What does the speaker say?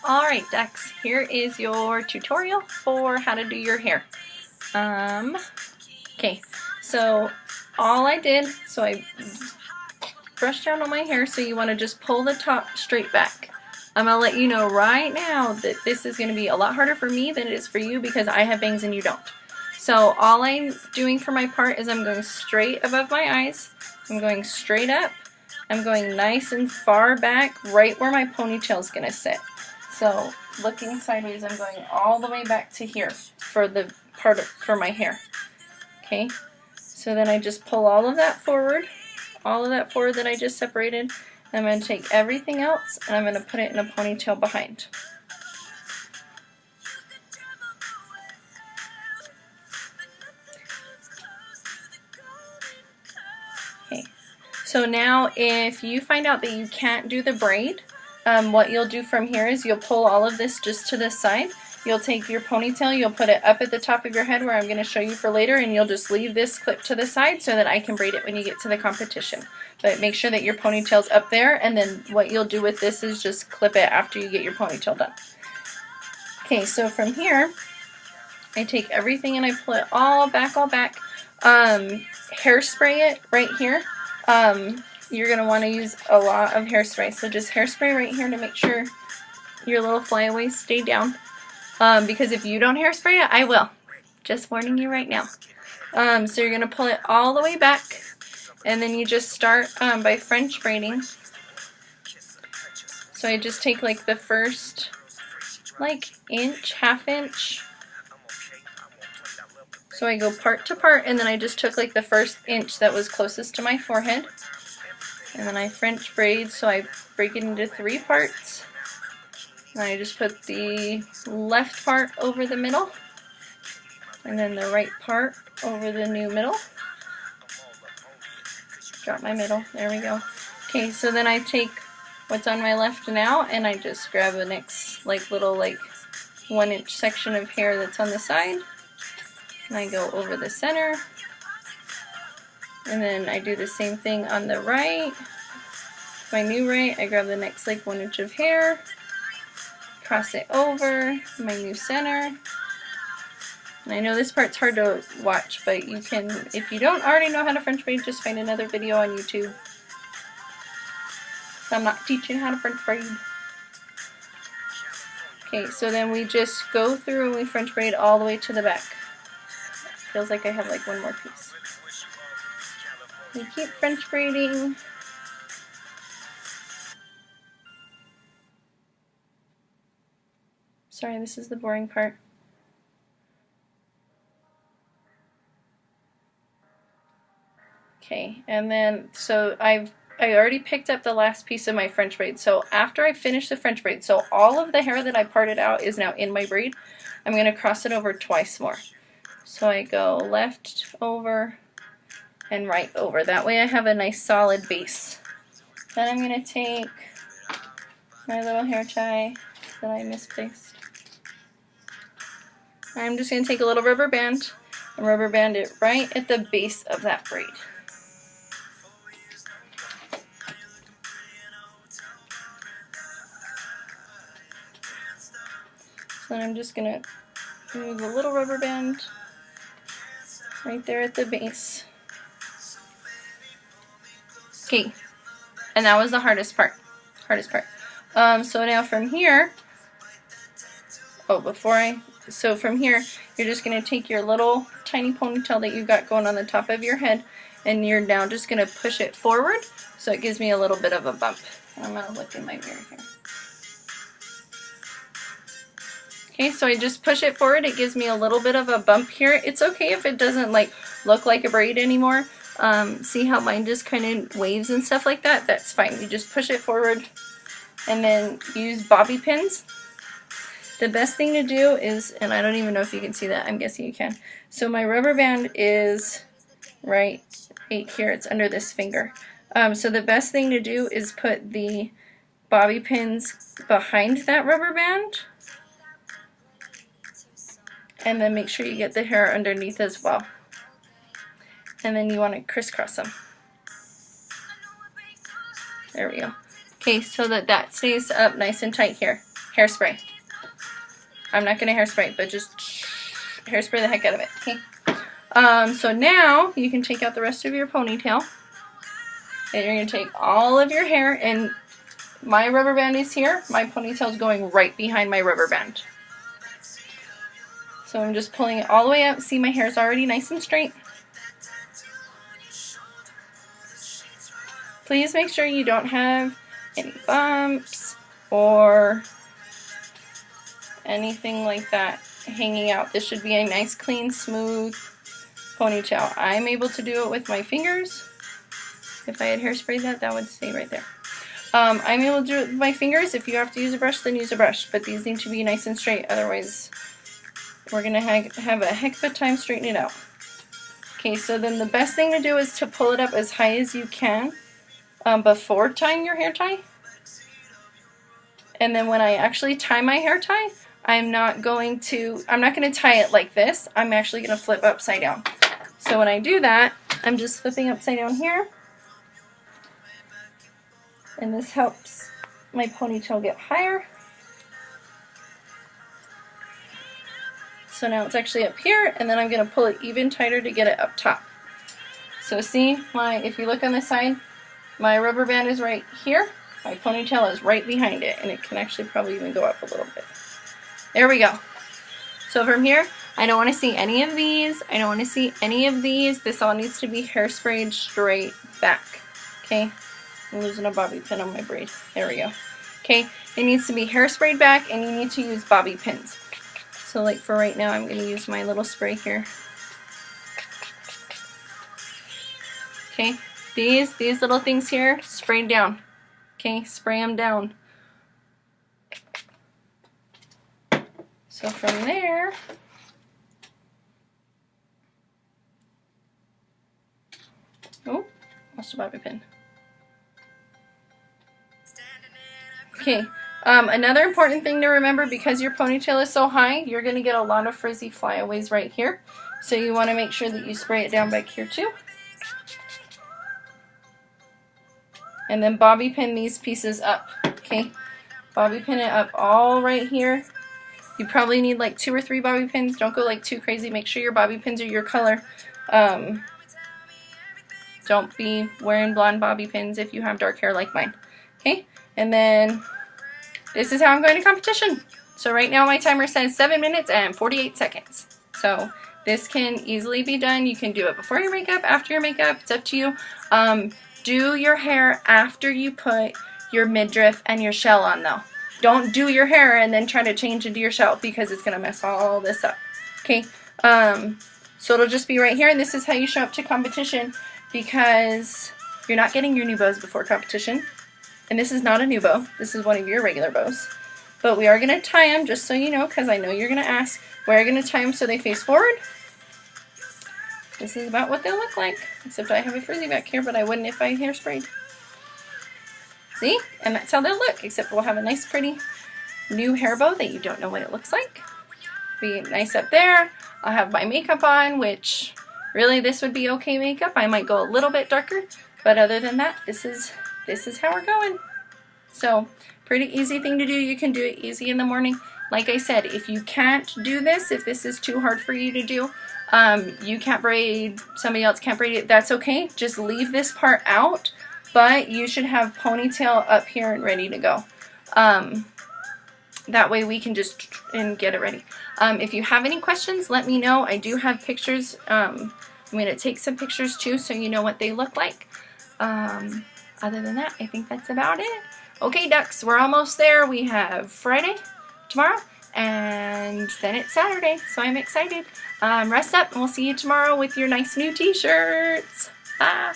Alright, Dex, here is your tutorial for how to do your hair. Okay, so all I did, so I brushed down on my hair, so you want to just pull the top straight back. I'm going to let you know right now that this is going to be a lot harder for me than it is for you because I have bangs and you don't. So all I'm doing for my part is I'm going straight above my eyes, I'm going straight up, I'm going nice and far back, right where my ponytail is going to sit. So looking sideways, I'm going all the way back to here for the part for my hair. Okay, so then I just pull all of that forward that I just separated. I'm going to take everything else and I'm going to put it in a ponytail behind. Okay, so now if you find out that you can't do the braid, what you'll do from here is you'll pull all of this just to this side. You'll take your ponytail, you'll put it up at the top of your head where I'm going to show you for later, and you'll just leave this clip to the side so that I can braid it when you get to the competition. But make sure that your ponytail's up there, and then what you'll do with this is just clip it after you get your ponytail done. Okay, so from here, I take everything and I pull it all back, hairspray it right here. You're going to want to use a lot of hairspray, so just hairspray right here to make sure your little flyaways stay down. Because if you don't hairspray it, I will. Just warning you right now. So you're going to pull it all the way back, and then you just start by French braiding. So I just take like the first inch, half inch. So I go part to part, and then I just took like the first inch that was closest to my forehead. And then I French braid, so I break it into 3 parts. And I just put the left part over the middle, and then the right part over the new middle. Drop my middle, there we go. Okay, so then I take what's on my left now, and I just grab the next little 1 inch section of hair that's on the side, and I go over the center, and then I do the same thing on the right. My new right, I grab the next 1 inch of hair, cross it over my new center. And I know this part's hard to watch, but you can, if you don't already know how to French braid, just find another video on YouTube. I'm not teaching how to French braid. Okay, so then we just go through and we French braid all the way to the back. Feels like I have 1 more piece. We keep French braiding. Sorry, this is the boring part. Okay, and then so I already picked up the last piece of my French braid. So after I finish the French braid, so all of the hair that I parted out is now in my braid. I'm going to cross it over twice more. So I go left over and right over. That way I have a nice solid base. Then I'm going to take my little hair tie that I misplaced. I'm just going to take a little rubber band and rubber band it right at the base of that braid. So then I'm just going to move a little rubber band right there at the base. Okay, and that was the hardest part. So now from here, so from here, you're just going to take your little tiny ponytail that you got going on the top of your head, and you're now just going to push it forward, so it gives me a little bit of a bump. I'm going to look in my mirror here. Okay, so I just push it forward, it gives me a little bit of a bump here. It's okay if it doesn't look like a braid anymore. See how mine just kind of waves and stuff like that? That's fine. You just push it forward and then use bobby pins. The best thing to do is, and I don't even know if you can see that, I'm guessing you can. So my rubber band is right here, it's under this finger. So the best thing to do is put the bobby pins behind that rubber band, and then make sure you get the hair underneath as well. And then you want to crisscross them. There we go. Okay, so that stays up nice and tight here. hairspray. I'm not going to hairspray, but just hairspray the heck out of it. Okay. So now you can take out the rest of your ponytail. And you're going to take all of your hair, and my rubber band is here. My ponytail is going right behind my rubber band. So I'm just pulling it all the way up. See, my hair is already nice and straight. Please make sure you don't have any bumps or anything like that hanging out. This should be a nice, clean, smooth ponytail. I'm able to do it with my fingers. If I had hairspray that would stay right there. I'm able to do it with my fingers. If you have to use a brush, then use a brush. But these need to be nice and straight. Otherwise, we're going to have a heck of a time straightening it out. Okay, so then the best thing to do is to pull it up as high as you can before tying your hair tie. And then when I actually tie my hair tie, I'm not going to tie it like this. I'm actually going to flip upside down. So when I do that, I'm just flipping upside down here. And this helps my ponytail get higher. So now it's actually up here, and then I'm going to pull it even tighter to get it up top. So see, if you look on the side, my rubber band is right here. My ponytail is right behind it, and it can actually probably even go up a little bit. There we go. So from here, I don't want to see any of these. I don't want to see any of these. This all needs to be hairsprayed straight back. Okay? I'm losing a bobby pin on my braid. There we go. Okay? It needs to be hairsprayed back, and you need to use bobby pins. So like for right now, I'm going to use my little spray here. Okay? These little things here, sprayed down. Okay? Spray them down. So from there, oh, lost a bobby pin. Okay, another important thing to remember, because your ponytail is so high, you're going to get a lot of frizzy flyaways right here. So you want to make sure that you spray it down back here too. And then bobby pin these pieces up, okay? Bobby pin it up all right here. You probably need like 2 or 3 bobby pins. Don't go like too crazy. Make sure your bobby pins are your color. Don't be wearing blonde bobby pins if you have dark hair like mine. Okay? And then this is how I'm going to competition. So right now my timer says 7 minutes and 48 seconds. So this can easily be done. You can do it before your makeup, after your makeup. It's up to you. Do your hair after you put your midriff and your shell on though. Don't do your hair and then try to change into your shell, because it's going to mess all this up. Okay? So it'll just be right here, and this is how you show up to competition, because you're not getting your new bows before competition. And this is not a new bow. This is one of your regular bows. But we are going to tie them, just so you know, because I know you're going to ask. We're going to tie them so they face forward. This is about what they'll look like. Except I have a frizzy back here, but I wouldn't if I hairsprayed. See? And that's how they'll look, except we'll have a nice pretty new hair bow that you don't know what it looks like. Be nice up there. I'll have my makeup on, which really this would be okay makeup. I might go a little bit darker, but other than that, this is how we're going. So, pretty easy thing to do. You can do it easy in the morning. Like I said, if you can't do this, if this is too hard for you to do, you can't braid, somebody else can't braid it, that's okay. Just leave this part out. But you should have ponytail up here and ready to go. That way we can just get it ready. If you have any questions, let me know. I do have pictures. I'm going to take some pictures too, so you know what they look like. Other than that, I think that's about it. Okay, ducks, we're almost there. We have Friday tomorrow, and then it's Saturday, so I'm excited. Rest up, and we'll see you tomorrow with your nice new t-shirts. Bye.